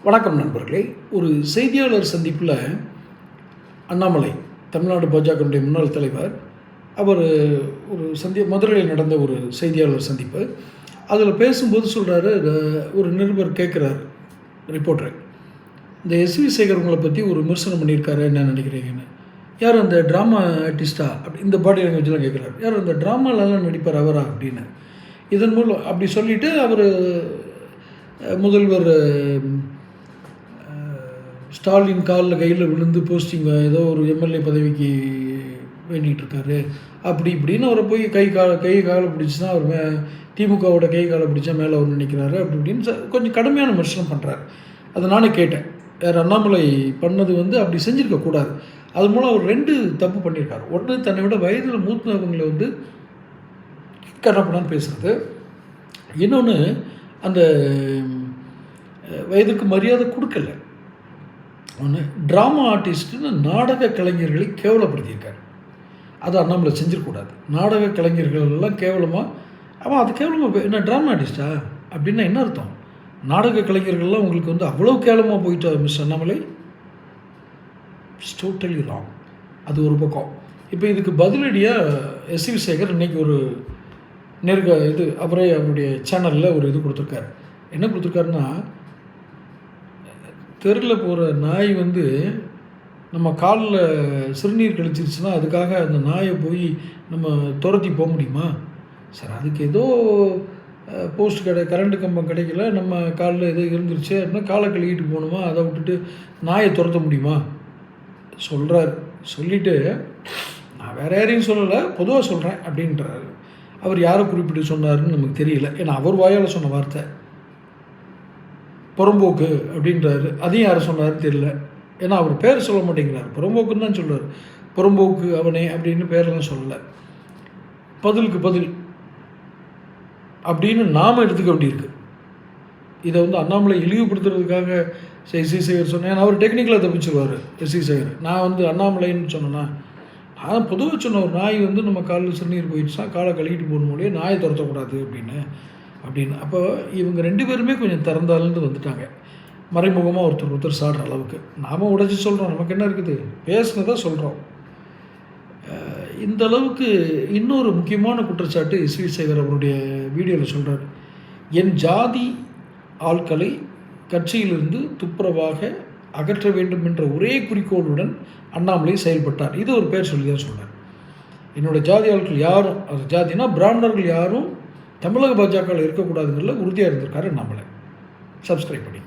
வணக்கம் நண்பர்களே. ஒரு செய்தியாளர் சந்திப்பில் அண்ணாமலை, தமிழ்நாடு பாஜகவுடைய முன்னாள் தலைவர், அவர் ஒரு மதுரையில் நடந்த ஒரு செய்தியாளர் சந்திப்பு. அதில் பேசும்போது சொல்கிறாரு, ஒரு நிருபர் கேட்குறாரு ரிப்போர்ட்டரை, இந்த எஸ்வி சேகர் உங்களை பற்றி ஒரு விமர்சனம் பண்ணியிருக்காரு, என்ன நினைக்கிறீங்கன்னு. யார் அந்த ட்ராமா ஆர்டிஸ்டா அப்படி இந்த பாடி லாங்குவேஜ்லாம் கேட்குறாரு. யார் அந்த ட்ராமாலலாம் நடிப்பார் அவரா அப்படின்னு. இதன் மூலம் அப்படி சொல்லிவிட்டு அவர் முதல்வர் ஸ்டாலின் கையில் விழுந்து போஸ்டிங் ஏதோ ஒரு எம்எல்ஏ பதவிக்கு வேண்டிகிட்டு இருக்காரு அப்படி இப்படின்னு அவரை போய் கை காலை பிடிச்சி தான் அவர் திமுகவோட கை காலை பிடிச்சா மேலே அவர் நினைக்கிறாரு அப்படி இப்படின்னு கொஞ்சம் கடுமையான விமர்சனம் பண்ணுறாரு. அதை நானே கேட்டேன். யார் அண்ணாமலை பண்ணது அப்படி செஞ்சுருக்கக்கூடாது. அது மூலம் அவர் 2 தப்பு பண்ணியிருக்காரு. ஒன்று, தன்னை விட வயதில் மூத்தவங்களை கண்ணப்படான்னு பேசுகிறது. இன்னொன்று, அந்த வயதுக்கு மரியாதை கொடுக்கல. ஒன்று, ட்ராமா ஆர்டிஸ்ட்டுன்னு நாடக கலைஞர்களை கேவலப்படுத்தியிருக்காரு. அது அண்ணாமலை செஞ்சிடக்கூடாது. நாடக கலைஞர்கள் எல்லாம் கேவலமாக, அவன் அது கேவலமாக என்ன ட்ராமா ஆர்டிஸ்டா அப்படின்னா என்ன அர்த்தம்? நாடக கலைஞர்கள்லாம் உங்களுக்கு அவ்வளோ கேவலமாக போயிட்டா mister Annamalai? It's totally wrong. அது ஒரு பக்கம். இப்போ இதுக்கு பதிலடியாக எஸ்வி சேகர் இன்றைக்கி ஒரு அவருடைய சேனலில் ஒரு கொடுத்துருக்காரு. என்ன கொடுத்துருக்காருன்னா, தெருவில் போகிற நாய் நம்ம காலில் சிறுநீர் கழிச்சிருச்சுன்னா அதுக்காக அந்த நாயை போய் நம்ம துரத்தி போக முடியுமா சார்? அதுக்கு ஏதோ போஸ்ட் கரண்ட் கம்பம் கிடைக்கல, நம்ம காலில் ஏதோ இருந்துருச்சு அப்படின்னா காலை கழுவிட்டு போகணுமா, அதை விட்டுட்டு நாயை துரத்த முடியுமா சொல்கிறார். சொல்லிவிட்டு, நான் வேறு யாரையும் சொல்லலை, பொதுவாக சொல்கிறேன் அப்படின்றாரு. அவர் யாரை குறிப்பிட்டு சொன்னாருன்னு நமக்கு தெரியல. ஏன்னா அவர் வாயால் சொன்ன வார்த்தை புறம்போக்கு அப்படின்றாரு. அதையும் யாரை சொன்னாருன்னு தெரியல. ஏன்னா அவர் பேர் சொல்ல மாட்டேங்கிறார். புறம்போக்குன்னு தான் சொல்கிறார். புறம்போக்கு அவனே அப்படின்னு பேரெல்லாம் சொல்லலை. பதிலுக்கு பதில் அப்படின்னு நாம் எடுத்துக்க வேண்டியிருக்கு. இதை அண்ணாமலை இழிவுபடுத்துறதுக்காக எஸ்வி சேகர் சொன்னேன். ஏன்னா அவர் டெக்னிக்கலாக தப்பிச்சிருவார் எஸ்வி சேகர். நான் அண்ணாமலைன்னு சொன்னேன்னா, நான் பொதுவாக சொன்ன ஒரு நாய் நம்ம காலில் சிறுநீர் போயிடுச்சுன்னா காலை கழுவிட்டு போகணுமோலே நாயை துரத்தக்கூடாது அப்படின்னு. அப்போ இவங்க 2 பேருமே கொஞ்சம் திறந்தாலேருந்து வந்துட்டாங்க. மறைமுகமாக ஒருத்தர் சாடுற அளவுக்கு. நாம் உடைச்சி சொல்கிறோம், நமக்கு என்ன இருக்குது, பேசுனதாக சொல்கிறோம். இந்த அளவுக்கு இன்னொரு முக்கியமான குற்றச்சாட்டு எஸ்வி சேகர் அவருடைய வீடியோவில் சொல்கிறார். என் ஜாதி ஆட்களை கட்சியிலிருந்து துப்புரவாக அகற்ற வேண்டும் என்ற ஒரே குறிக்கோளுடன் அண்ணாமலை செயல்பட்டார். இது ஒரு பேர் சொல்லி தான் சொல்கிறார். என்னோடய ஜாதி ஆட்கள் யாரும், அது ஜாதினா பிராமணர்கள் யாரும் தமிழக பாஜகவில் இருக்கக்கூடாதுங்கிறதுல உறுதியாக இருந்திருக்காரு அண்ணாமலை. சப்ஸ்கிரைப் பண்ணி